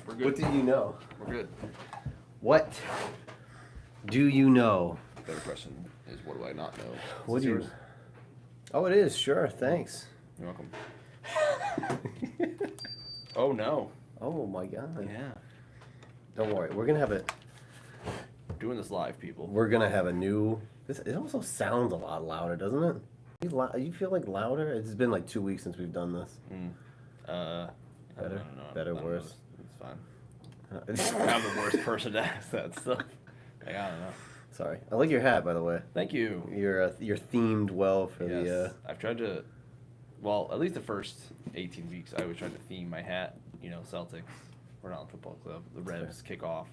We're good. What do you know? We're good. What do you know? Better question is, what do I not know? What do you? Oh, it is. Sure. Thanks. You're welcome. Oh no. Oh my God. Yeah. Don't worry. We're gonna have a. We're doing this live, people. We're gonna have a new. It also sounds a lot louder, doesn't it? You feel like louder? It's been like 2 weeks since we've done this. Better. Better? I don't know. Better, worse? It's fine. I'm the worst person to ask that stuff. Like, I don't know. Sorry. I like your hat, by the way. Thank you. You're themed well for Yes. I've tried to. Well, at least the first 18 weeks, I always tried to theme my hat. You know, Celtics. We're not a football club. The Revs kick off.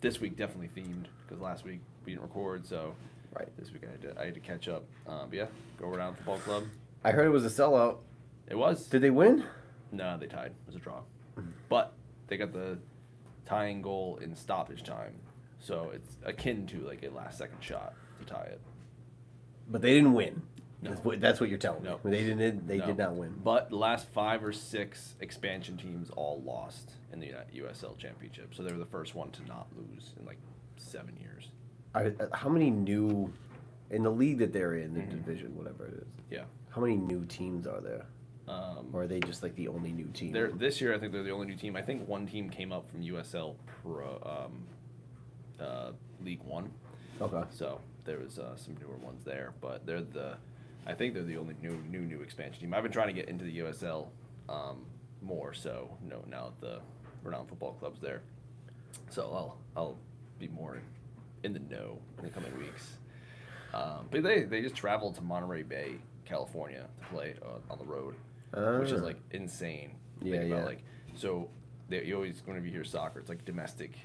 This week definitely themed because last week we didn't record, so Right. this week I had to catch up. But yeah, go around football club. I heard it was a sellout. It was. Did they win? No, they tied. It was a draw. But they got the tying goal in stoppage time, so it's akin to like a last-second shot to tie it. But they didn't win. No. That's what you're telling me. No. They didn't. They No. did not win. But the last 5 or 6 expansion teams all lost in the USL Championship, so they were the first one to not lose in like 7 years. How many new in the league that they're in, the division, whatever it is? Yeah. How many new teams are there? Or are they just like the only new team? This year, I think they're the only new team. I think one team came up from USL Pro League One. Okay. So there was some newer ones there, but I think they're the only new expansion team. I've been trying to get into the USL more, so now the Renowned Football Club's there, so I'll be more in the know in the coming weeks. But they just traveled to Monterey Bay, California, to play on the road, which is like insane. Yeah, Think about, yeah. like, so you always, whenever you hear soccer, it's like domestic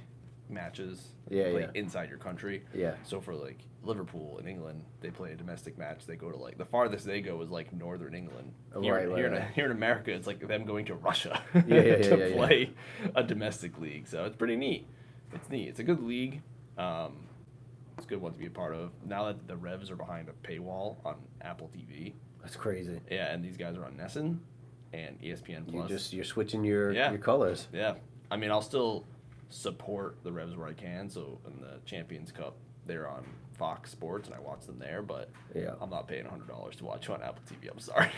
matches. Yeah, play yeah. inside your country. Yeah. So for like Liverpool in England, they play a domestic match. They go to like the farthest they go is like northern England. Here in America, it's like them going to Russia to play a domestic league. So it's pretty neat. It's neat. It's a good league. It's a good one to be a part of. Now that the Revs are behind a paywall on Apple TV. That's crazy. Yeah, and these guys are on NESN and ESPN Plus. You're switching your colors. Yeah. I mean, I'll still support the Revs where I can. So in the Champions Cup, they're on Fox Sports, and I watch them there. But I'm not paying $100 to watch on Apple TV. I'm sorry.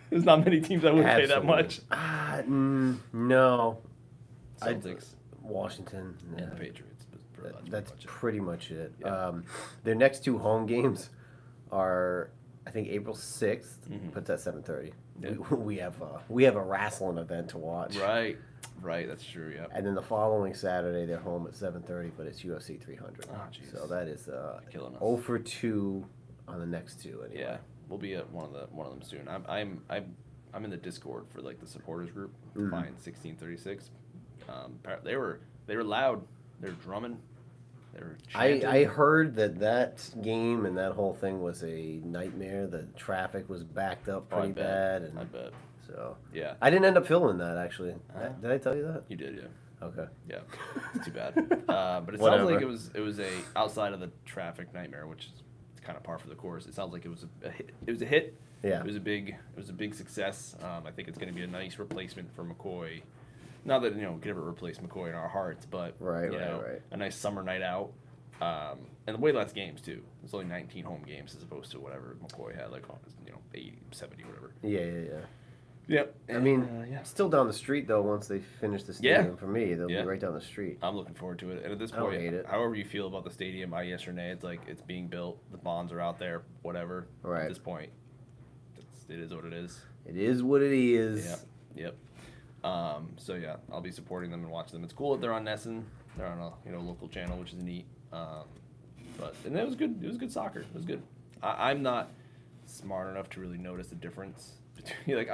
There's not many teams I would pay that much. No. Celtics, Washington, and the Patriots. That's pretty much it. Yeah. Their next 2 home games are, I think, April 6th, but it's at 7:30. Yeah. We have a wrestling event to watch. Right. That's true. Yeah. And then the following Saturday, they're home at 7:30, but it's UFC 300. Oh, jeez. So that is Killing us. 0 for 2 on the next 2. Anyway. Yeah, we'll be at one of them soon. I'm in the Discord for like the supporters group. Fine 1636. They were loud. They were drumming. They were chanting. I heard that game and that whole thing was a nightmare. The traffic was backed up pretty bad. And I bet. So yeah, I didn't end up feeling that actually. Did I tell you that? You did, yeah. Okay. Yeah, it's too bad. But it sounds like it was a outside of the traffic nightmare, which is kind of par for the course. It sounds like it was a hit. It was a hit. Yeah. It was a big success. I think it's going to be a nice replacement for McCoy. Not that could ever replace McCoy in our hearts, but right. a nice summer night out. And way less games too. There's only 19 home games as opposed to whatever McCoy had, like 80, 70, whatever. Yeah. Yep. I mean, still down the street though. Once they finish the stadium, for me, they'll be right down the street. I'm looking forward to it. And at this point, hate it. However you feel about the stadium, yes or nay, it's like it's being built. The bonds are out there. Whatever. Right. At this point, it is what it is. It is what it is. Yep. So yeah, I'll be supporting them and watching them. It's cool that they're on NESN. They're on a local channel, which is neat. And it was good. It was good soccer. It was good. I'm not smart enough to really notice the difference between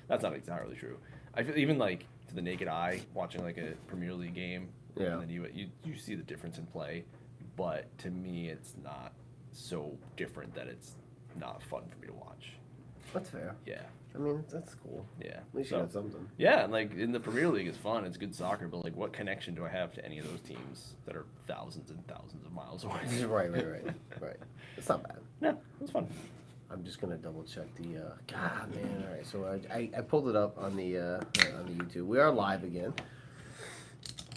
that's not entirely true. I feel even like to the naked eye watching like a Premier League game. Yeah. And then you see the difference in play, but to me it's not so different that it's not fun for me to watch. That's fair. Yeah. I mean, that's cool. Yeah. At least you got something. Yeah, and like in the Premier League, it's fun. It's good soccer, but like, what connection do I have to any of those teams that are thousands and thousands of miles away? Right. It's not bad. No, it's fun. I'm just gonna double check the. God, man. All right, so I pulled it up on the YouTube. We are live again.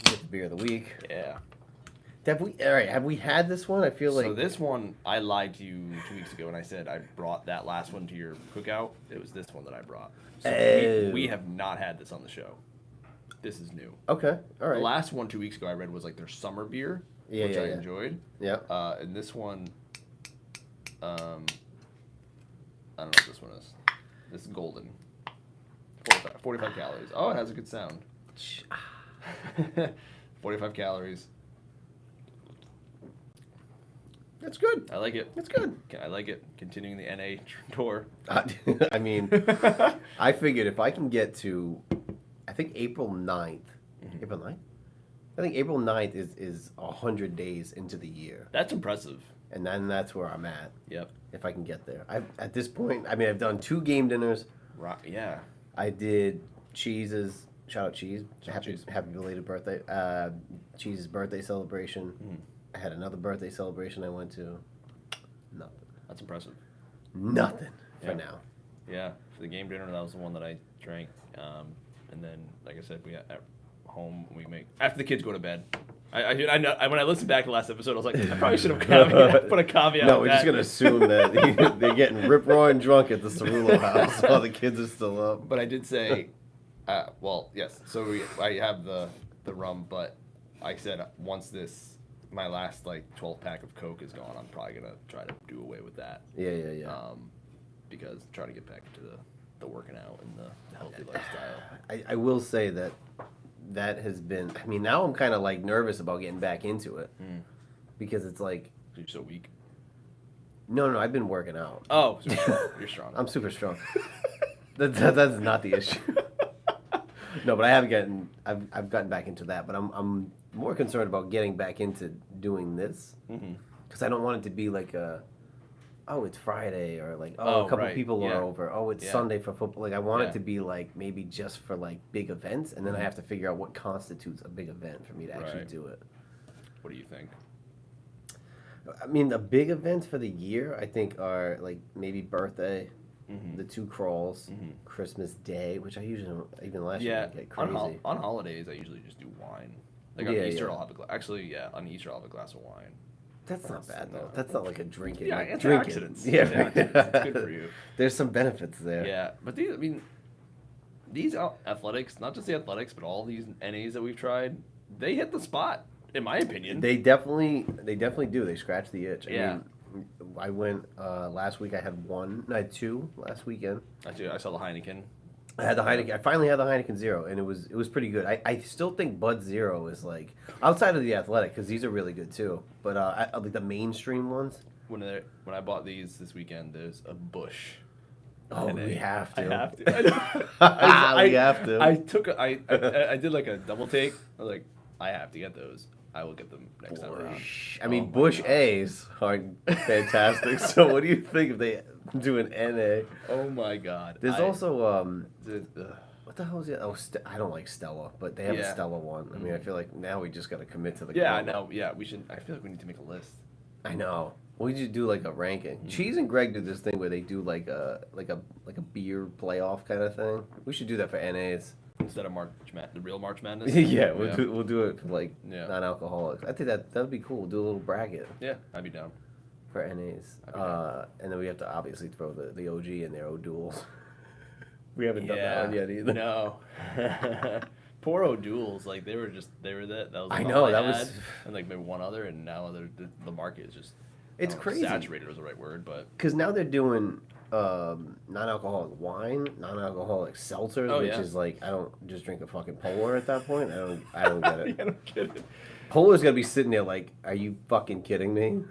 Get the beer of the week. Yeah. Have we had this one? I feel like. So this one, I lied to you 2 weeks ago when I said I brought that last one to your cookout. It was this one that I brought. So we have not had this on the show. This is new. Okay, all right. The last one 2 weeks ago I read was like their summer beer, which I enjoyed. Yeah. And this one, I don't know what this one is. This is golden. 45 calories. Oh, it has a good sound. 45 calories. That's good. I like it. That's good. I like it. Continuing the NA tour. I mean, I figured if I can get to, I think April 9th. Mm-hmm. April 9th? I think April 9th is 100 days into the year. That's impressive. And then that's where I'm at. Yep. If I can get there. At this point, I mean, I've done 2 game dinners. Right. Yeah. I did Cheese's, shout out Cheese. Cheese. Happy belated birthday. Cheese's birthday celebration. Mm. I had another birthday celebration I went to. Nothing. That's impressive. Nothing for now. Yeah, for the game dinner, that was the one that I drank. And then, like I said, we at home we make after the kids go to bed. I know when I listened back to the last episode, I was like, I probably should have put a caveat. No, we're just gonna assume that they're getting rip roaring drunk at the Cerullo house while the kids are still up. But I did say, well, yes. So I have the rum, but I said once my last like 12 pack of Coke is gone, I'm probably gonna try to do away with that. Yeah. Because I'm trying to get back into the working out and the healthy lifestyle. I will say that has been. I mean, now I'm kind of like nervous about getting back into it because it's like you're so weak. No, I've been working out. Oh, you're strong. I'm super strong. That's not the issue. No, but I've gotten back into that, but I'm more concerned about getting back into doing this because I don't want it to be like it's Friday or like a couple people are over. Oh, it's Sunday for football. Like I want it to be like maybe just for like big events, and then I have to figure out what constitutes a big event for me to actually do it. What do you think? I mean, the big events for the year I think are like maybe birthday. The 2 crawls, Christmas Day, which I usually don't, even last year I get crazy. On holidays I usually just do wine. Like on Easter I'll have on Easter I'll have a glass of wine. That's not bad though. That's not like a drinking. Yeah, like antioxidants. Yeah, it's good for you. There's some benefits there. Yeah, but these athletics, not just the athletics, but all these NAs that we've tried, they hit the spot, in my opinion. They definitely do. They scratch the itch. Yeah. I mean, I went last week. I had 2 last weekend. I saw the Heineken. I had the Heineken. I finally had the Heineken Zero, and it was pretty good. I still think Bud Zero is like outside of the athletic because these are really good too. But like the mainstream ones. When I bought these this weekend, there's a Bush. Oh, we have to. I have to. We have to. I did like a double take. I was like, I have to get those. I will get them next time around. I mean, Bush A's are fantastic. So what do you think if they do an NA? Oh my God. There's also what the hell is it? Oh, I don't like Stella, but they have a Stella one. I mean, I feel like now we just got to commit to the. Yeah, I know. Yeah, we should. I feel like we need to make a list. I know. We should do like a ranking. Cheese and Greg do this thing where they do like a beer playoff kind of thing. We should do that for NAs. Instead of the real March Madness? Yeah, we'll do it for like non-alcoholics. I think that would be cool. We'll do a little bracket. Yeah, I'd be down. For NAs. And then we have to obviously throw the OG in there, O'Douls. We haven't done that one yet either. No. Poor O'Douls, like they were that was I know, that had, was and like maybe one other, and now the market is just it's crazy. Saturated was the right word, but because now they're doing non-alcoholic wine, non-alcoholic seltzers, which is like I don't just drink a fucking Polar at that point. I don't get it. I don't get it. Polar's gonna be sitting there like, are you fucking kidding me?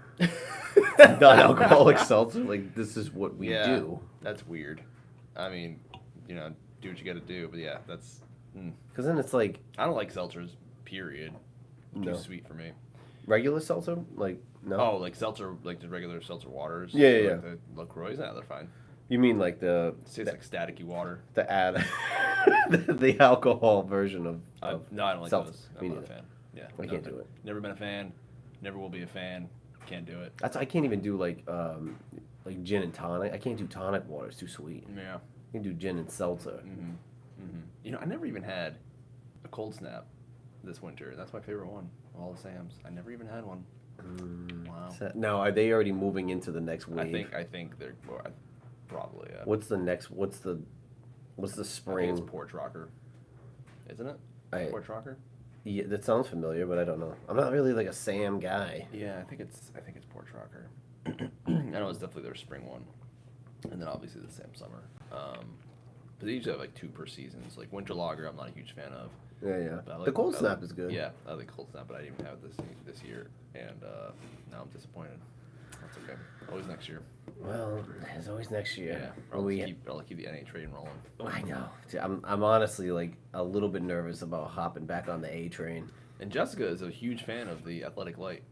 Non-alcoholic seltzer, like this is what we do. That's weird. I mean, do what you got to do, but yeah, that's because then it's like I don't like seltzers. Period. Too sweet for me. Regular seltzer, like no. Oh, like seltzer, like the regular seltzer waters. Yeah. Like the LaCroix, they're fine. You mean like it tastes like staticky water. The the alcohol version of no, I don't like seltzer. those. I'm not a fan. Yeah, I can't do it. Never been a fan. Never will be a fan. Can't do it. I can't even do like like gin and tonic. I can't do tonic water; it's too sweet. Yeah. I can do gin and seltzer. You know, I never even had a cold snap this winter. That's my favorite one of all the Sams. I never even had one. Wow. Now, are they already moving into the next wave? I think they're probably. What's the next? What's the spring? I think it's Porch Rocker, isn't it? Porch Rocker. Yeah, that sounds familiar, but I don't know. I'm not really like a Sam guy. Yeah, I think it's Porch Rocker. I know it's definitely their spring one, and then obviously the Sam summer. But they usually have like 2 per season. So like Winter Lager, I'm not a huge fan of. Yeah. But The Cold Snap is good. Yeah, I like Cold Snap, but I didn't even have it this year, and now I'm disappointed. That's okay. Always next year. Well, there's always next year. Yeah. I'll keep the NA train rolling. I know. I'm honestly like a little bit nervous about hopping back on the A train. And Jessica is a huge fan of the Athletic Light.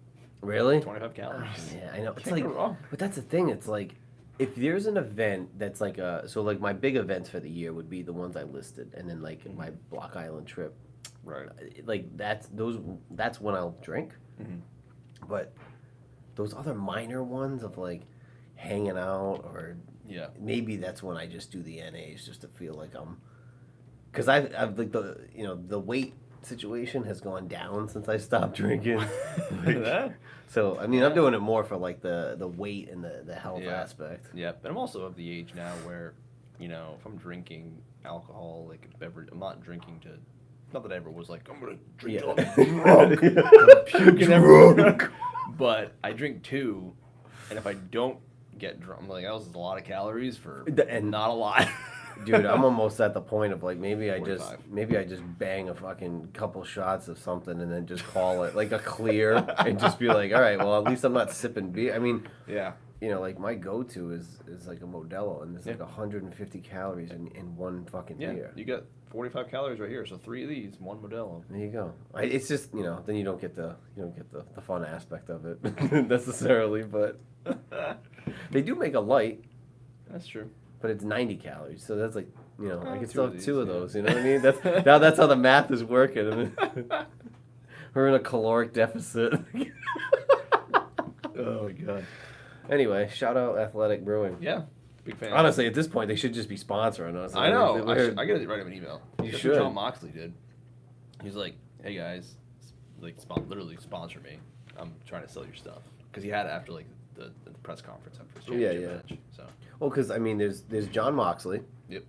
Really? 25 calories. Yeah, I know. It's Can't like, go wrong. but that's the thing. It's like, if there's an event that's like so like my big events for the year would be the ones I listed, and then like my Block Island trip. Right. Like that's when I'll drink. But those other minor ones of like hanging out or maybe that's when I just do the NAs just to feel like because I've like the weight situation has gone down since I stopped drinking. So I mean I'm doing it more for like the weight and the health aspect. Yeah, but I'm also of the age now where, you know, if I'm drinking alcohol, like a beverage, I'm not drinking to. Not that I ever was like, I'm gonna drink till I'm drunk, puking everywhere. But I drink 2, and if I don't get drunk, I'm like, that was a lot of calories for not a lot. Dude, I'm almost at the point of like maybe I 45. just bang a fucking couple shots of something and then just call it like a clear and just be like, all right, well at least I'm not sipping beer. I mean, you know, like my go-to is like a Modelo, and there's like 150 calories in one fucking beer. You got 45 calories right here, so 3 of these, 1 Modelo. There you go. It's just, you know, then you don't get the fun aspect of it necessarily, but they do make a light. That's true. But it's 90 calories, so that's like, you know, I can 2 still of have these, 2 of those. You know what I mean? That's how the math is working. We're in a caloric deficit. Oh my god. Anyway, shout out Athletic Brewing. Yeah, big fan. Honestly, at this point, they should just be sponsoring us. I know. I gotta write him an email. You That's should. what John Moxley did. He's like, hey guys, like literally sponsor me. I'm trying to sell your stuff because he had it after like the press conference after his championship match. So. Well, because I mean, there's John Moxley. Yep.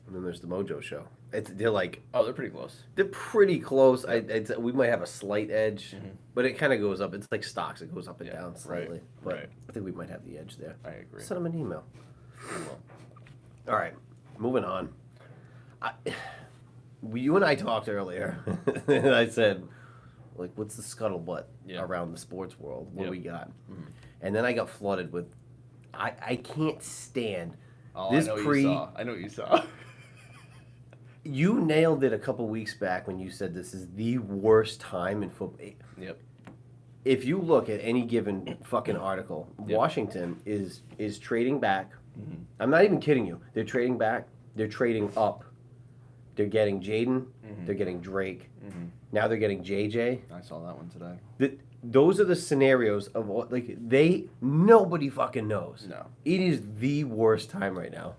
And then there's the Mojo Show. They're like they're pretty close. They're pretty close. We might have a slight edge, but it kind of goes up. It's like stocks; it goes up and down slightly. But I think we might have the edge there. I agree. Send them an email. All right, moving on. You and I talked earlier, and I said, like, what's the scuttlebutt around the sports world? What do we got? And then I got flooded with, I can't stand this I know what you saw. You nailed it a couple weeks back when you said this is the worst time in football. Yep. If you look at any given fucking article, Washington is trading back. I'm not even kidding you. They're trading back. They're trading up. They're getting Jaden. They're getting Drake. Now they're getting JJ. I saw that one today. Those are the scenarios of what, like, nobody fucking knows. No. It is the worst time right now.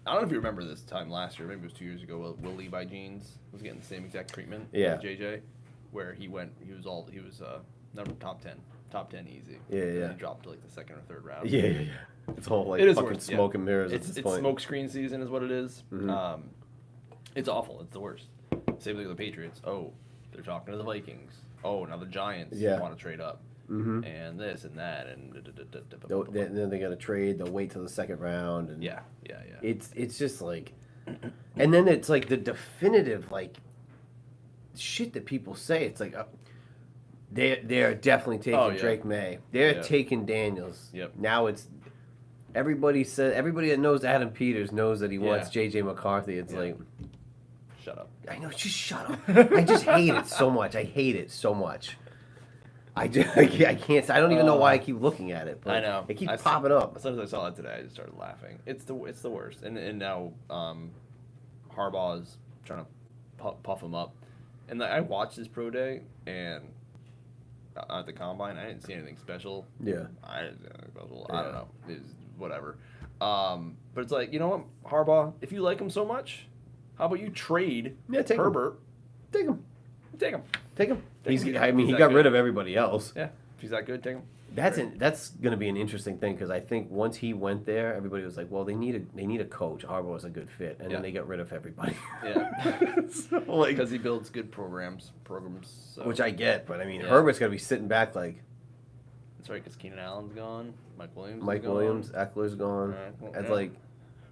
I don't know if you remember this time last year, maybe it was 2 years ago, Will Levi Jeans was getting the same exact treatment with JJ, where he was number top 10 easy. Yeah. He dropped to like the 2nd or 3rd round. Yeah. It's all like fucking smoke and mirrors at this point. It's smoke screen season is what it is. It's awful. It's the worst. Same thing with the Patriots. Oh, they're talking to the Vikings. Oh, now the Giants want to trade up. And this and that and then they got to trade. They'll wait till the 2nd round. And yeah. It's just like, and then it's like the definitive like shit that people say. It's like they're definitely taking Drake May. They're taking Daniels. Yep. Now it's everybody that knows Adam Peters knows that he wants JJ McCarthy. It's like, shut up. I know, just shut up. I just hate it so much. I hate it so much. I can't. I don't even know why I keep looking at it. But I know it keeps popping up. As soon as I saw it today, I just started laughing. It's the worst. And now Harbaugh's trying to puff him up. And I watched his pro day, and at the combine. I didn't see anything special. Yeah. I didn't see anything special. Yeah. I don't know. It's whatever. But it's like, you know what, Harbaugh, if you like him so much, how about you trade Take him. Herbert? Take him. Take him. Take him. Take him. I mean, He's he that got good. rid of everybody else. Yeah, if he's that good, take him. That's going to be an interesting thing because I think once he went there, everybody was like, well, they need a coach. Harbaugh was a good fit, and then they got rid of everybody. Yeah. So, like, Because he builds good programs. So. which I get, but I mean, Yeah. Herbert's got to be sitting back like That's right, because Keenan Allen's gone. Mike Williams. is Mike gone. Williams, Eckler's gone. Right, well, It's yeah. like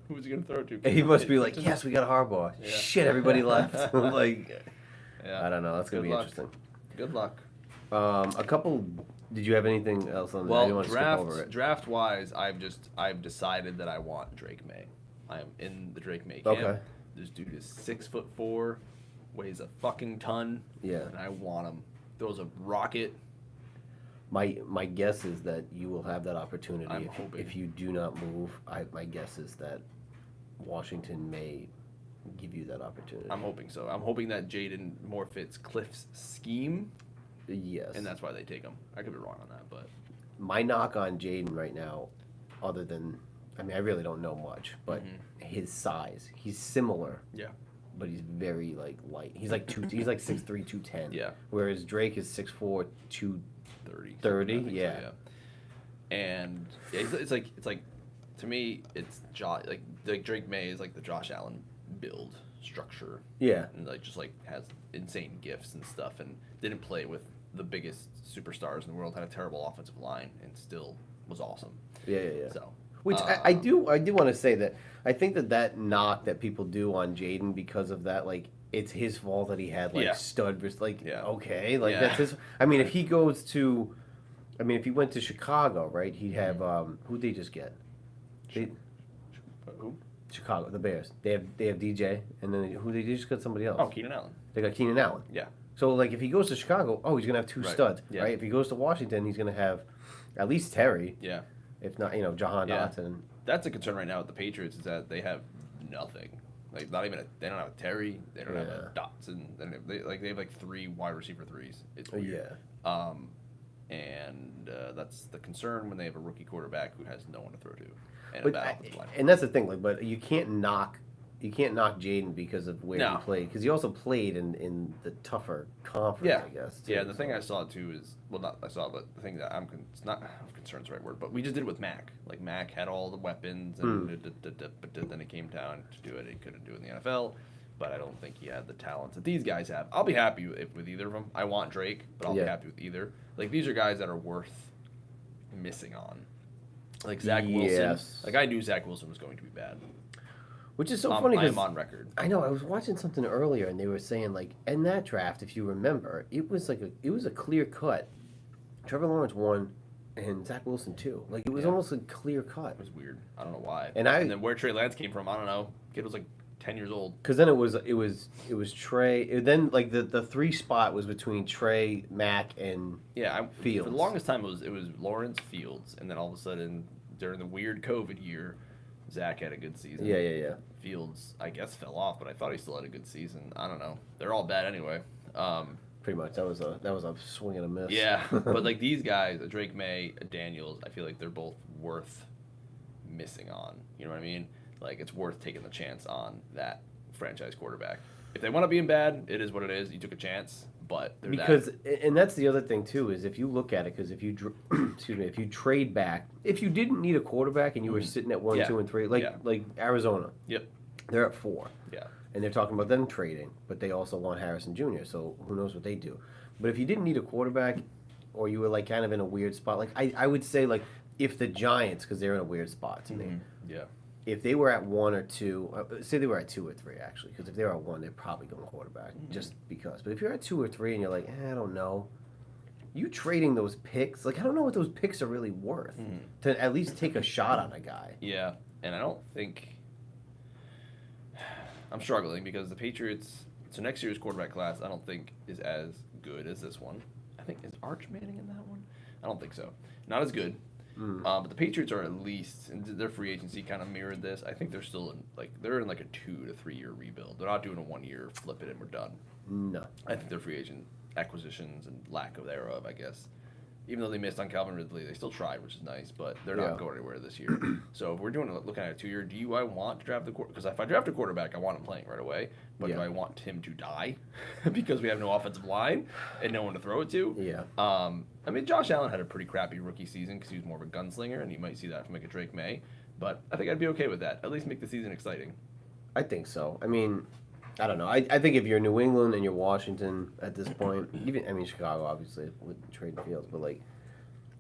Who's he gonna throw to? he must be like, yes, we got Harbaugh. Yeah. Shit, everybody left. Like, Yeah. I don't know. That's gonna Good be luck. interesting. Good luck. A couple. Did you have anything else on that? I didn't want to skip over it. Draft wise, I've decided that I want Drake May. I am in the Drake May camp. Okay. This dude is 6'4", weighs a fucking ton. Yeah. And I want him. Throws a rocket. My guess is that you will have that opportunity I'm hoping. if you do not move. My guess is that Washington may give you that opportunity. I'm hoping so. I'm hoping that Jaden more fits Cliff's scheme, Yes. and that's why they take him. I could be wrong on that, but My knock on Jaden right now, other than, I mean, I really don't know much, but his size, he's similar, yeah. but he's very light. He's like he's like 6'3", 210. Yeah. Whereas Drake is 6'4", 30. 30, I think so, yeah. And it's like to me it's like Drake May is like the Josh Allen build structure, Yeah. and just has insane gifts and stuff, and didn't play with the biggest superstars in the world, had a terrible offensive line, and still was awesome. Yeah. So Which I do want to say that I think that knock that people do on Jaden because of that, like, it's his fault that he had Yeah. stud, like, Yeah. okay, like Yeah. that's his. I mean, if he goes to, I mean, if he went to Chicago, right, he'd have who'd they just get? Who? Chicago, the Bears. They have DJ, and then they just got somebody else. Oh, Keenan Allen. They got Keenan Allen. Yeah. So like, if he goes to Chicago, he's gonna have two Right. studs, Yeah. right? If he goes to Washington, he's gonna have at least Terry, Yeah. if not, Jahan Yeah. Dotson. That's a concern right now with the Patriots is that they have nothing. Like not even they don't have a Terry. They don't have a Dotson. And they have like 3 wide receiver threes. It's weird. Yeah. And that's the concern when they have a rookie quarterback who has no one to throw to and a But bad offensive line. and that's the thing, like, but you can't knock Jaden because of where No. he played, because he also played in the tougher conference, I guess. Too, Yeah. The thing so. I saw too is not I saw, but the thing that it's not concern's the right word, but we just did it with Mac. Like Mac had all the weapons, and but then it came down to do it. He couldn't do it in the NFL. But I don't think he had the talents that these guys have. I'll be happy with either of them. I want Drake, but I'll be happy with either. Like, these are guys that are worth missing on. Like Zach Wilson. Yes. Like, I knew Zach Wilson was going to be bad. Which is so funny because I'm on record. I know, I was watching something earlier, and they were saying, like, in that draft, if you remember, it was a clear cut. Trevor Lawrence won, and Zach Wilson too. Like, it was almost a clear cut. It was weird. I don't know why. And then where Trey Lance came from, I don't know. Kid was like 10 years old. Because then it was Trey. Then like the 3 spot was between Trey, Mack, and Fields. For the longest time, it was Lawrence, Fields, and then all of a sudden, during the weird COVID year, Zach had a good season. Yeah. Fields, I guess, fell off, but I thought he still had a good season. I don't know. They're all bad anyway. Pretty much. That was a swing and a miss. Yeah, but like these guys, Drake May, Daniels, I feel like they're both worth missing on. You know what I mean? Like, it's worth taking the chance on that franchise quarterback. If they want to be in bad, it is what it is. You took a chance, but and that's the other thing too, is if you look at it, because if you if you trade back, if you didn't need a quarterback and you were sitting at 1, 2, and 3, like Arizona, Yep. they're at 4. Yeah. And they're talking about them trading, but they also want Harrison Jr., so who knows what they do. But if you didn't need a quarterback, or you were like kind of in a weird spot, like I would say, like, if the Giants, because they're in a weird spot to me, Yeah. if they were at 1 or 2, say they were at 2 or 3 actually, because if they were at 1, they're probably going quarterback just because. But if you're at 2 or 3 and you're like, I don't know, you trading those picks, like, I don't know what those picks are really worth to at least take a shot on a guy. Yeah, and I don't think I'm struggling because the Patriots. So next year's quarterback class, I don't think is as good as this one. I think is Arch Manning in that one. I don't think so. Not as good. But the Patriots are at least, and their free agency kind of mirrored this. I think they're still in they're in like a 2 to 3 year rebuild. They're not doing a 1 year flip it and we're done. No. I think their free agent acquisitions and lack of thereof, I guess, even though they missed on Calvin Ridley, they still tried, which is nice, but they're Yeah. not going anywhere this year. So if we're looking at a 2-year, do I want to draft the quarterback? Because if I draft a quarterback, I want him playing right away. But Yeah. do I want him to die because we have no offensive line and no one to throw it to? Yeah. I mean, Josh Allen had a pretty crappy rookie season because he was more of a gunslinger, and you might see that from like a Drake May. But I think I'd be okay with that. At least make the season exciting. I think so. I mean, I don't know. I think if you're New England and you're Washington at this point, even I mean Chicago obviously with trading Fields, but like,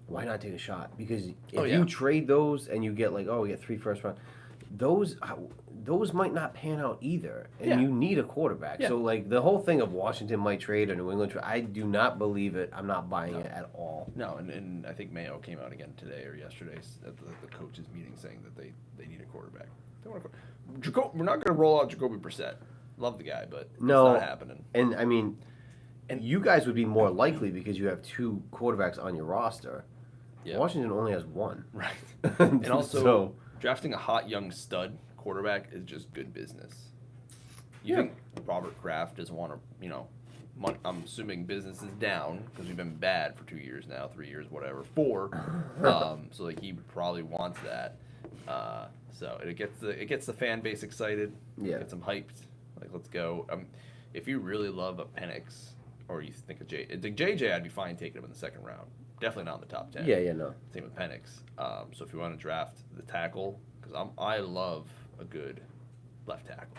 why not take a shot? Because if you trade those and you get like, we get 3 first round, those might not pan out either, and you need a quarterback. Yeah. So like the whole thing of Washington might trade or New England trade, I do not believe it. I'm not buying it at all. No, and I think Mayo came out again today or yesterday at the coaches meeting saying that they need a quarterback. They want we're not going to roll out Jacoby Brissett. Love the guy, but it's not happening. And I mean, you guys would be more likely because you have 2 quarterbacks on your roster. Yeah. Washington only has 1. Right. And also, drafting a hot young stud quarterback is just good business. You think Robert Kraft doesn't want to, I'm assuming business is down because we've been bad for 2 years now, 3 years, whatever, 4. So like he probably wants that. So it gets the fan base excited. Yeah. Gets them hyped. Like let's go. If you really love a Penix or you think of JJ, I'd be fine taking him in the second round. Definitely not in the top 10. Yeah, no. Same with Penix. So if you want to draft the tackle, because I love a good left tackle.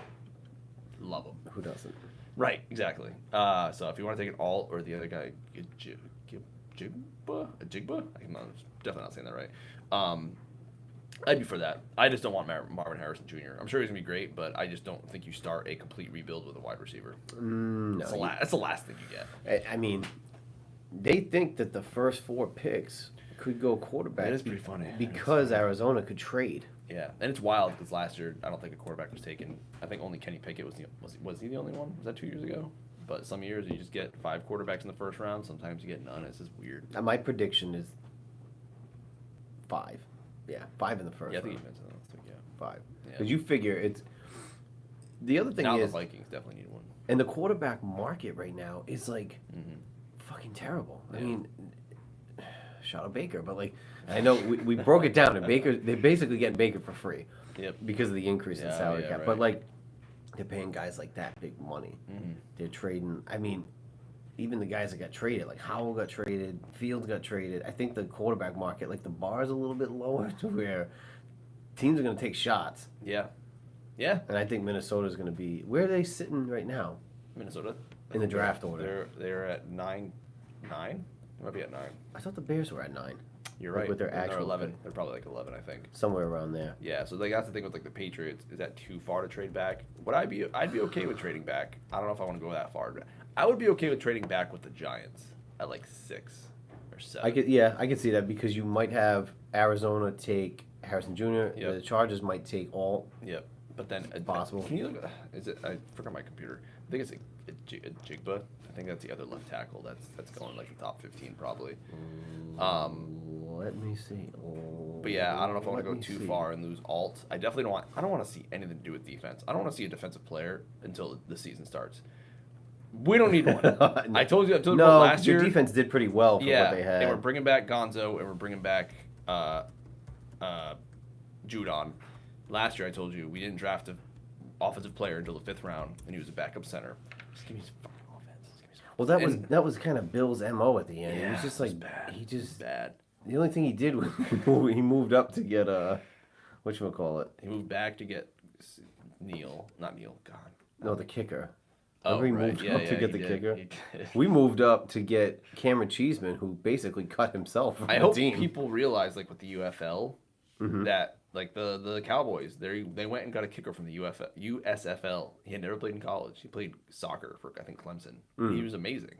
Love him. Who doesn't? Right, exactly. So if you want to take an alt or the other guy, Jigba? I'm definitely not saying that right. I'd be for that. I just don't want Marvin Harrison Jr. I'm sure he's going to be great, but I just don't think you start a complete rebuild with a wide receiver. No. That's the last thing you get. I mean, they think that the first 4 picks could go quarterback. That is pretty funny. Because Arizona could trade. Yeah, and it's wild because last year I don't think a quarterback was taken. I think only Kenny Pickett was he the only one? Was that 2 years ago? But some years you just get 5 quarterbacks in the first round. Sometimes you get none. It's just weird. My prediction is 5. Yeah, 5 in the first. Yeah, I think round. you mentioned that. Yeah, 5. Yeah. Because you figure it's the other thing now is the Vikings definitely need one. And the quarterback market right now is like fucking terrible. Yeah. I mean, shout out Baker, but like I know we broke it down, and Baker they're basically getting Baker for free. Yep. Because of the increase in salary cap. Right. But like they're paying guys like that big money. Mm-hmm. They're trading. I mean, even the guys that got traded, like Howell got traded, Fields got traded. I think the quarterback market, like the bar is a little bit lower to where teams are going to take shots. Yeah. Yeah. And I think Minnesota's going to be. Where are they sitting right now? Minnesota. In the draft order. They're at 9. They might be at 9. I thought the Bears were at 9. You're Like right. with their They're actual 11. pick. They're probably like 11, I think. Somewhere around there. Yeah, so that's the thing with like the Patriots. Is that too far to trade back? I'd be okay with trading back. I don't know if I want to go that far. I would be okay with trading back with the Giants at like 6 or 7. I could see that because you might have Arizona take Harrison Jr. Yep. The Chargers might take all. Yep. But then Possible. Can you look? Is it? I forgot my computer. I think it's a Jigba. I think that's the other left tackle. That's going like the top 15 probably. Let me see. But yeah, I don't know if I want to go too far and lose alt. I definitely don't want. I don't want to see anything to do with defense. I don't want to see a defensive player until the season starts. We don't need one. I told you last year. Your defense did pretty well for what they had. And we're bringing back Gonzo and we're bringing back Judon. Last year I told you we didn't draft an offensive player until the 5th round, and he was a backup center. Just give me some fucking offense. Well, that was kind of Bill's MO at the end. Yeah, it was just like bad. he just bad. The only thing he did was he moved up to get whatchamacallit. He moved back to get not Neil. God. No, the kicker. Oh, Remember right. he moved up to get the kicker. He did. We moved up to get Cameron Cheeseman, who basically cut himself from I the hope team. people realize, like with the UFL, that like the Cowboys, they went and got a kicker from the USFL. He had never played in college. He played soccer for I think Clemson. He was amazing.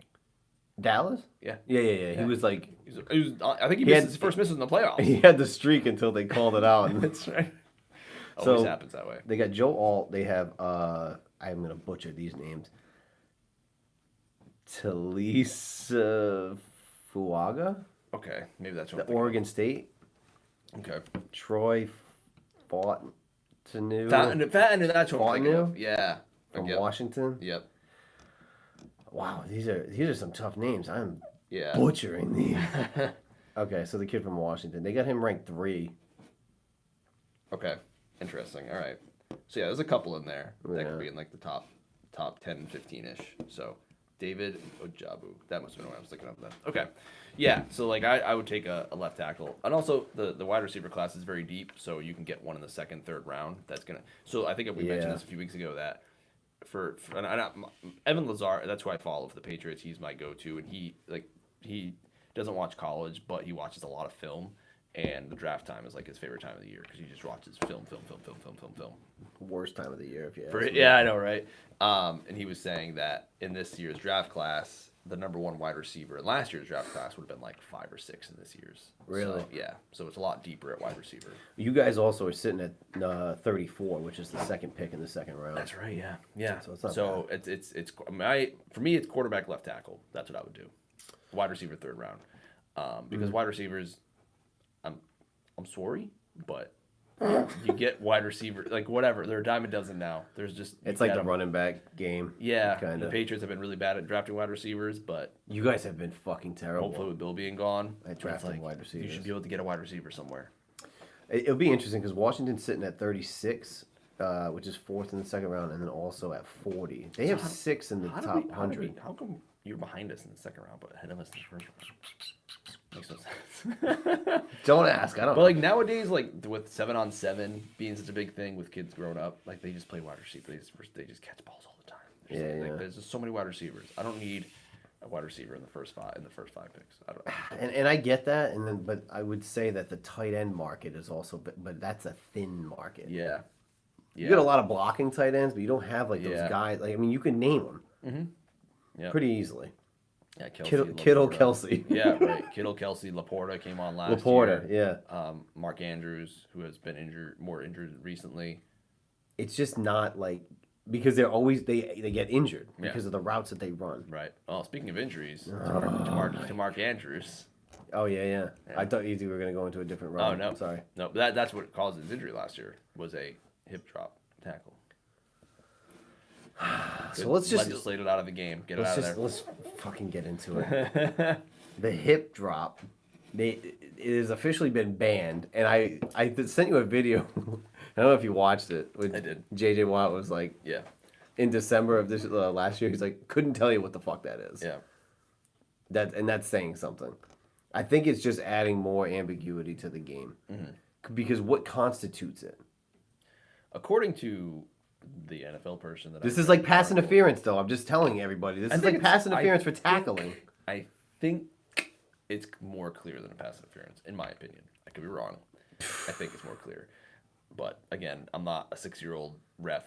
Dallas? Yeah. Yeah. He was like I think he missed his first misses in the playoffs. he had the streak until they called it out. That's right. So, Always happens that way. They got Joe Alt. They have I'm gonna butcher these names. Talisa Fuaga, Okay, maybe that's the what I'm Oregon State. thinking. Okay. Troy Fontenot That's what I'm thinking Fontenot? of. Yeah. from Yep. Washington. Yep. Wow, these are some tough names. Yeah. butchering these. Okay, so the kid from Washington, they got him ranked 3. Okay. Interesting. All right. So yeah, there's a couple in there that Yeah. could be in like the top 10, 15-ish. So David Ojabu. That must have been what I was thinking of then. Okay. Yeah, so like I would take a left tackle. And also the wide receiver class is very deep, so you can get one in the second, third round. That's gonna so I think we mentioned this a few weeks ago that for Evan Lazar, that's who I follow for the Patriots. He's my go-to, and he doesn't watch college, but he watches a lot of film. And the draft time is like his favorite time of the year because he just watches film. Worst time of the year, if you ask me. Yeah, I know, right? And he was saying that in this year's draft class, the number 1 wide receiver in last year's draft class would have been like 5 or 6 in this year's. Really? So, yeah. So it's a lot deeper at wide receiver. You guys also are sitting at 34, which is the second pick in the second round. That's right. Yeah. Yeah. So it's not bad. it's for me it's quarterback, left tackle. That's what I would do. Wide receiver, third round. Because wide receivers, I'm sorry, but you get wide receiver, like whatever. They're a dime a dozen now. There's just It's like the running back game. Yeah, kinda. the Patriots have been really bad at drafting wide receivers, but You guys have been fucking terrible. hopefully with Bill being gone, At it's drafting like, wide you receivers. should be able to get a wide receiver somewhere. It'll be interesting because Washington's sitting at 36, which is 4th in the second round, and then also at 40. They have 6 in the top 100. How come you're behind us in the second round, but ahead of us in the first round? Makes no sense. Don't ask. I don't But know. like nowadays, like with 7-on-7 being such a big thing with kids growing up, like they just play wide receiver. They just catch balls all the time. There's just so many wide receivers. I don't need a wide receiver in the first 5 picks. I don't. And I get that, but I would say that the tight end market is also, but that's a thin market. Yeah. You get a lot of blocking tight ends, but you don't have like those Yeah. guys. Like, I mean, you can name them Yeah. pretty easily. Yeah, Kelsey, Kittle, Laporta. Kelsey. Yeah, right. Kittle, Kelsey, Laporta came on last Laporta, year. yeah. Mark Andrews, who has been more injured recently. It's just not like because they're always they get injured Yeah. because of the routes that they run. Right. Oh, speaking of injuries, to Mark Andrews. Oh yeah. I thought you were going to go into a different route. Oh no, sorry. No, that's what caused his injury last year was a hip drop tackle. So let's just legislate it out of the game. Get it out of there. let's fucking get into it. The hip drop, it has officially been banned, and I sent you a video. I don't know if you watched it. I did. JJ Watt was like, Yeah. in December of this last year, he's like, couldn't tell you what the fuck that is. Yeah. That's saying something. I think it's just adding more ambiguity to the game, because what constitutes it? According to the NFL person This is like pass interference, though. I'm just telling everybody. This is like pass interference for tackling. I think it's more clear than a pass interference, in my opinion. I could be wrong. I think it's more clear. But again, I'm not a 6-year-old ref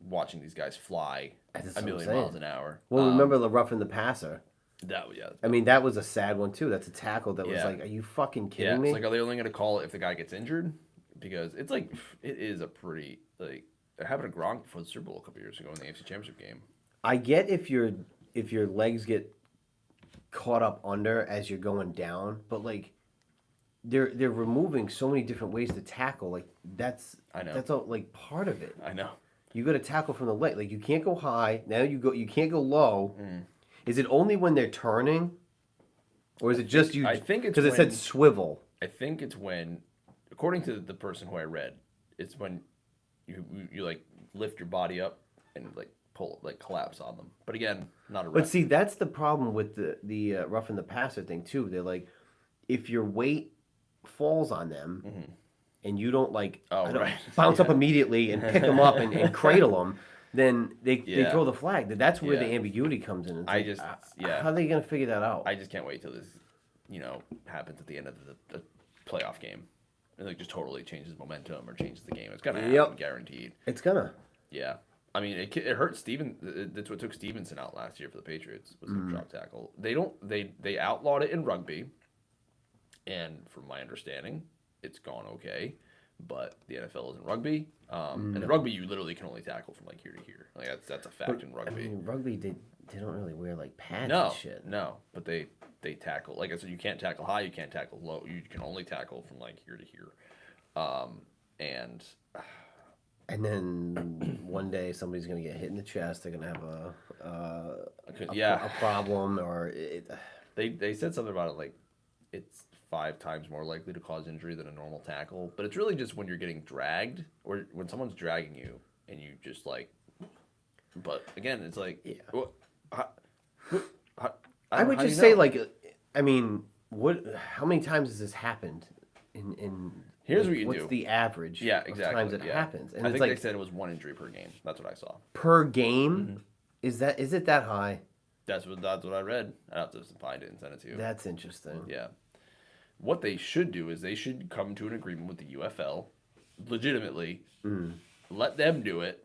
watching these guys fly That's a what I'm million saying. miles an hour. Well, remember the roughing the passer? Yeah. I mean, that was a sad one too. That's a tackle that was Yeah. like, are you fucking Yeah, kidding me? it's like, are they only going to call it if the guy gets injured? Because it's like, it is a pretty, like, it happened to Gronk for the Super Bowl a couple years ago in the AFC Championship game. I get if your legs get caught up under as you're going down, but like they're removing so many different ways to tackle. Like that's all like part of it. I know. You got to tackle from the leg. Like you can't go high. Now you can't go low. Is it only when they're turning, or is it just you? I think it's because it said swivel. I think it's when, according to the person who I read, it's when you like lift your body up and like pull, like collapse on them. But again, not a ref. But see, that's the problem with the roughing the passer thing too. They're like, if your weight falls on them and you don't like bounce up immediately and pick them up and cradle them, then they throw the flag. That's where the ambiguity comes in. It's how are they gonna figure that out? I just can't wait till this, happens at the end of the playoff game. And like just totally changes momentum or changes the game. It's gonna happen, guaranteed. It's gonna. Yeah. I mean, it hurt Steven. That's what took Stevenson out last year for the Patriots was the drop tackle. They outlawed it in rugby, and from my understanding, it's gone okay. But the NFL isn't rugby, and in rugby you literally can only tackle from like here to here. Like that's a fact in rugby. I mean, rugby they don't really wear like pads No, and shit. no, but they tackle. Like I said, you can't tackle high, you can't tackle low. You can only tackle from like here to here, And then one day somebody's gonna get hit in the chest. They're gonna have a problem, or They said something about it like it's 5 times more likely to cause injury than a normal tackle, but it's really just when you're getting dragged or when someone's dragging you and you just like. But again, it's like, Yeah. How, I would how do just you say know? like, I mean, what? How many times has this happened? In Here's like, what you what's do. the average? Yeah, Of exactly. times it yeah. happens, and I it's think like they said it was 1 injury per game. That's what I saw. per game. Mhm. Is it that high? That's what I read. I have to find it and send it to you. That's interesting. Yeah. What they should do is they should come to an agreement with the UFL, legitimately, let them do it,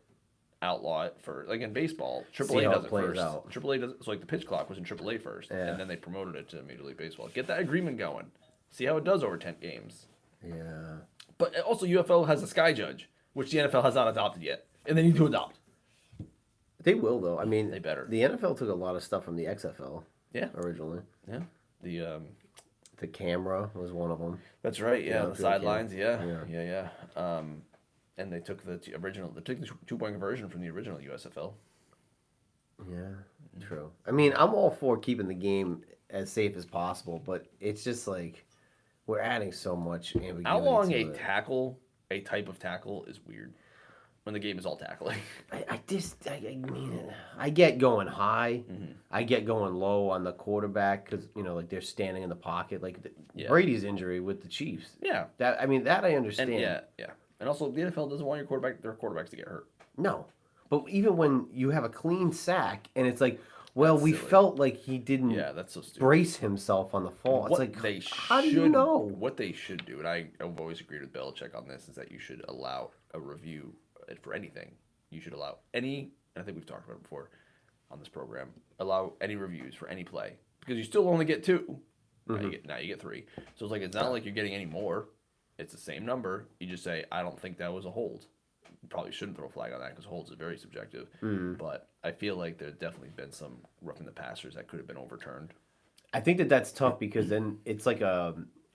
outlaw it for like in baseball. AAA how it does it plays first. out. AAA does so like the pitch clock was in AAA first, Yeah. and then they promoted it to Major League Baseball. Get that agreement going. See how it does over 10 games. Yeah. But also UFL has a sky judge, which the NFL has not adopted yet, and they need to adopt. They will though. I mean, They better. The NFL took a lot of stuff from the XFL. Yeah. Originally, Yeah. the camera was one of them. That's right. Yeah, Yeah, the field cam. sidelines. Yeah, Yeah. yeah, yeah. And they took the original. They took the 2-point conversion from the original USFL. Yeah, true. I mean, I'm all for keeping the game as safe as possible, but it's just like we're adding so much ambiguity. Outlawing to a it. tackle, a type of tackle, is weird. When the game is all tackling. I mean, I get going high. I get going low on the quarterback because like they're standing in the pocket, like Yeah. Brady's injury with the Chiefs. Yeah. That I understand. And yeah. And also, the NFL doesn't want their quarterbacks to get hurt. No, but even when you have a clean sack and it's like, well, That's we silly. felt like he didn't Yeah, that's so stupid. brace himself on the fall. It's like, how do you know? What they should do, and I've always agreed with Belichick on this, is that you should allow a review for anything. You should allow any, and I think we've talked about it before on this program, allow any reviews for any play because you still only get 2. Now you get 3. So it's like it's not like you're getting any more. It's the same number. You just say, I don't think that was a hold. You probably shouldn't throw a flag on that because holds is very subjective. But I feel like there's definitely been some roughing the passers that could have been overturned. I think that's tough because then it's like a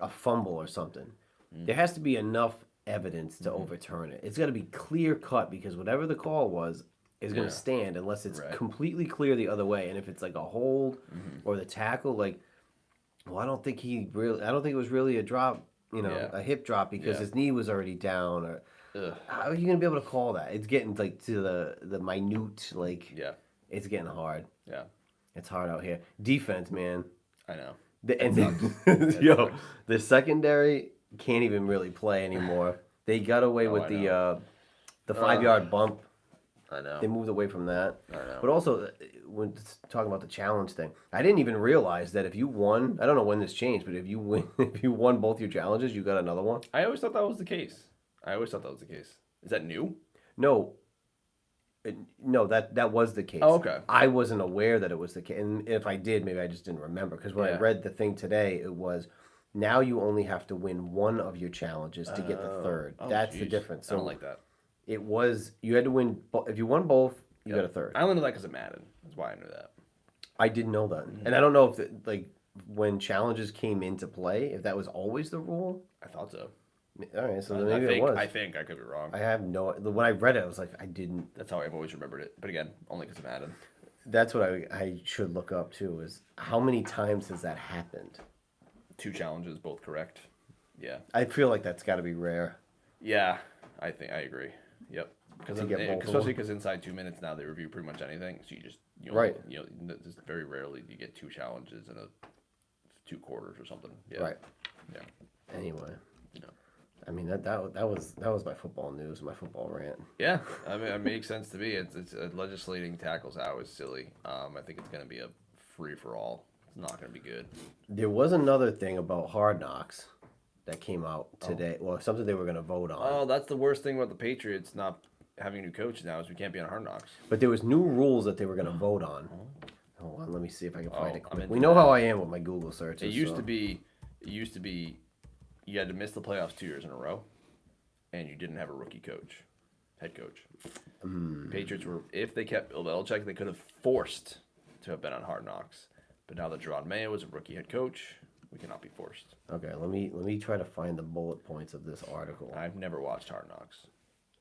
fumble or something. There has to be enough evidence to overturn it. It's got to be clear cut because whatever the call was is going to stand unless it's Right. completely clear the other way. And if it's like a hold or the tackle, like, well, I don't think it was really a drop, Yeah. a hip drop because Yeah. his knee was already down. Or Ugh. how are you going to be able to call that? It's getting like to the minute, like Yeah. it's getting hard. Yeah. It's hard out here. Defense, man. I know. Yo, the secondary can't even really play anymore. They got away with I the 5-yard bump. I know. They moved away from that. I know. But also, when talking about the challenge thing, I didn't even realize that if you won, I don't know when this changed, but if you won both your challenges, you got another one. I always thought that was the case. Is that new? No. No, that was the case. Oh, okay. I wasn't aware that it was the case, and if I did, maybe I just didn't remember. Because when I Yeah. read the thing today, it was now you only have to win one of your challenges to get the third. Oh, That's the geez. difference. I don't like that. It was you had to win. If you won both, you got a third. I only know that because of Madden. That's why I knew that. I didn't know that, and I don't know if when challenges came into play, if that was always the rule. I thought so. All right, so I then maybe think, it was. I think I could be wrong. I have no. When I read it, I was like, I didn't. That's how I've always remembered it. But again, only because of Madden. That's what I should look up too. Is how many times has that happened? 2 challenges, both correct. Yeah. I feel like that's got to be rare. Yeah, I agree. Yep. Because To get both of especially them. because inside 2 minutes now they review pretty much anything. So Right. just very rarely do you get 2 challenges in 2 quarters or something. Yeah. Right. Yeah. Anyway. Yeah. I mean that was my football news, my football rant. Yeah, I mean, it makes sense to me. It's legislating tackles out is silly. I think it's going to be a free for all. It's not going to be good. There was another thing about Hard Knocks that came out today. Well, something they were going to vote on. Oh, that's the worst thing about the Patriots not having a new coach now is we can't be on Hard Knocks. But there was new rules that they were going to vote on. Hold on, let me see if I can find it I'm quick. into We know that. how I am with my Google searches. It used so- to be you had to miss the playoffs 2 years in a row, and you didn't have a rookie coach, head coach. Patriots were if they kept Bill Belichick, they could have forced to have been on Hard Knocks. But now that Jerod Mayo is a rookie head coach, we cannot be forced. Okay, let me try to find the bullet points of this article. I've never watched Hard Knocks.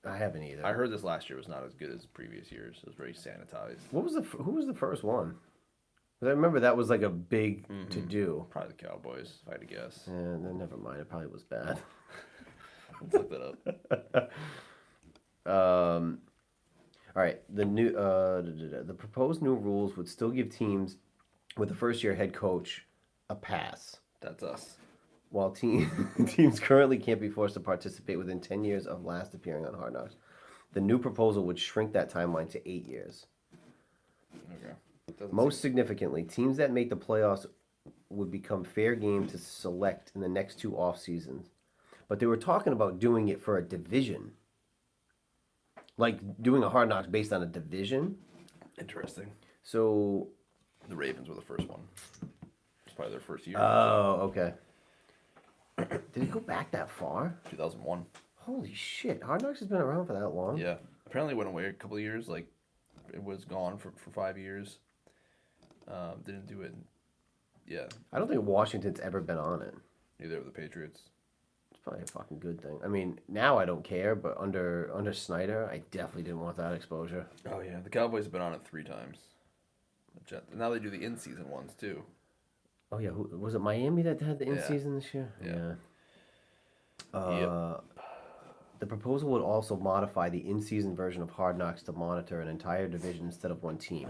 I haven't either. I heard this last year was not as good as previous years. It was very sanitized. Who was the first one? But I remember that was like a big to do. Probably the Cowboys, if I had to guess. And then never mind, it probably was bad. Let's look that up. All right, the proposed new rules would still give teams with a first-year head coach a pass, That's us. while teams currently can't be forced to participate within 10 years of last appearing on Hard Knocks. The new proposal would shrink that timeline to 8 years. Okay. Most significantly, teams that make the playoffs would become fair game to select in the next 2 off seasons. But they were talking about doing it for a division. Like doing a Hard Knocks based on a division. Interesting. So The Ravens were the first one. It's probably their first year. oh, okay. Did it go back that far? 2001. Holy shit. Hard Knocks has been around for that long? Yeah. Apparently it went away a couple of years. Like, it was gone for 5 years. Didn't do it. Yeah. I don't think Washington's ever been on it. Neither of the Patriots. It's probably a fucking good thing. I mean, now I don't care, but under Snyder, I definitely didn't want that exposure. Oh, yeah. The Cowboys have been on it 3 times. Now they do the in-season ones, too. Oh yeah, was it Miami that had the in Yeah. season this year? Yeah. The proposal would also modify the in-season version of Hard Knocks to monitor an entire division instead of one team.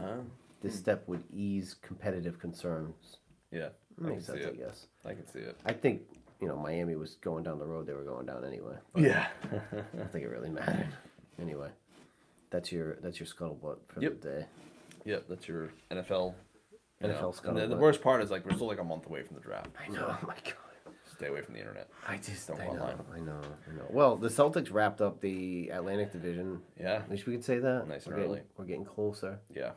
This step would ease competitive concerns. Yeah. Makes sense, I guess. I can see it. I think Miami was going down the road they were going down anyway. But Yeah. I don't think it really mattered. Anyway, that's your scuttlebutt for Yep. the day. Yep, that's your NFL. NFL And then the scuttlebutt. worst part is, like, we're still like a month away from the draft. I know. Oh my god. Stay away from the internet. I just Don't I go know, online. I know. Well, the Celtics wrapped up the Atlantic Division. Yeah. At least we could say that. Nice and We're getting- early. We're getting closer, Yeah.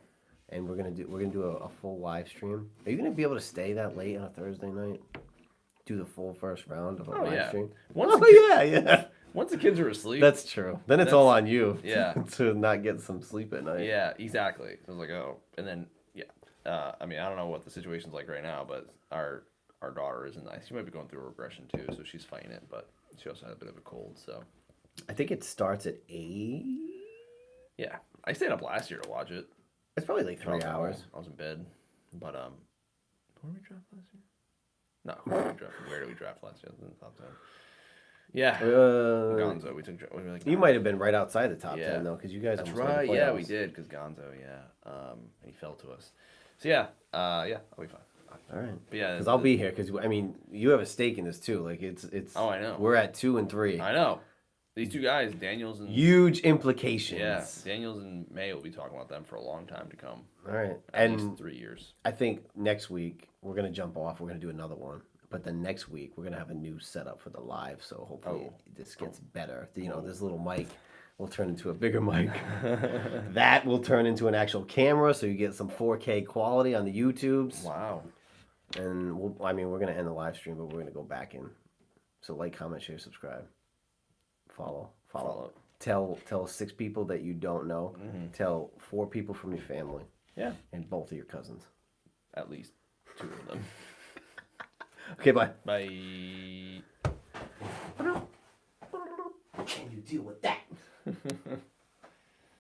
and we're gonna do a full live stream. Are you gonna be able to stay that late on a Thursday night? Do the full first round of a live yeah. stream. Once the Yeah. Once the kids are asleep. That's true. Then it's That's- all on you. yeah. To not get some sleep at night. Yeah, exactly. I was like, oh, and then yeah. I mean, I don't know what the situation's like right now, but our daughter isn't nice. She might be going through a regression too, so she's fighting it. But she also had a bit of a cold, so I think it starts at 8. yeah. I stayed up last year to watch it. It's probably like I 3 was hours. I was in bed, but where did we draft last year? No, where did we draft last year? In the top 10. Yeah, Gonzo. We were like, You might have been right outside the top Yeah. 10 though, because you guys. That's almost made right. the Yeah, we playoffs. did because Gonzo. Yeah, and he fell to us. So yeah, I'll be fine. All right. But yeah, Because I'll be here. Because I mean, you have a stake in this too. Like it's. Oh, I know. We're at 2 and 3. I know. These 2 guys, Daniels and Huge implications. yeah, Daniels and May will be talking about them for a long time to come. All right. At And least 3 years. I think next week we're gonna jump off. We're gonna do another one. But then next week we're gonna have a new setup for the live. So hopefully this gets better. This little mic will turn into a bigger mic. That will turn into an actual camera, so you get some 4K quality on the YouTubes. Wow. And we're gonna end the live stream, but we're gonna go back in. So like, comment, share, subscribe, follow. Tell 6 people that you don't know. Tell 4 people from your family. Yeah. And both of your cousins. At least 2 of them. Okay, bye. Bye. Can you deal with that?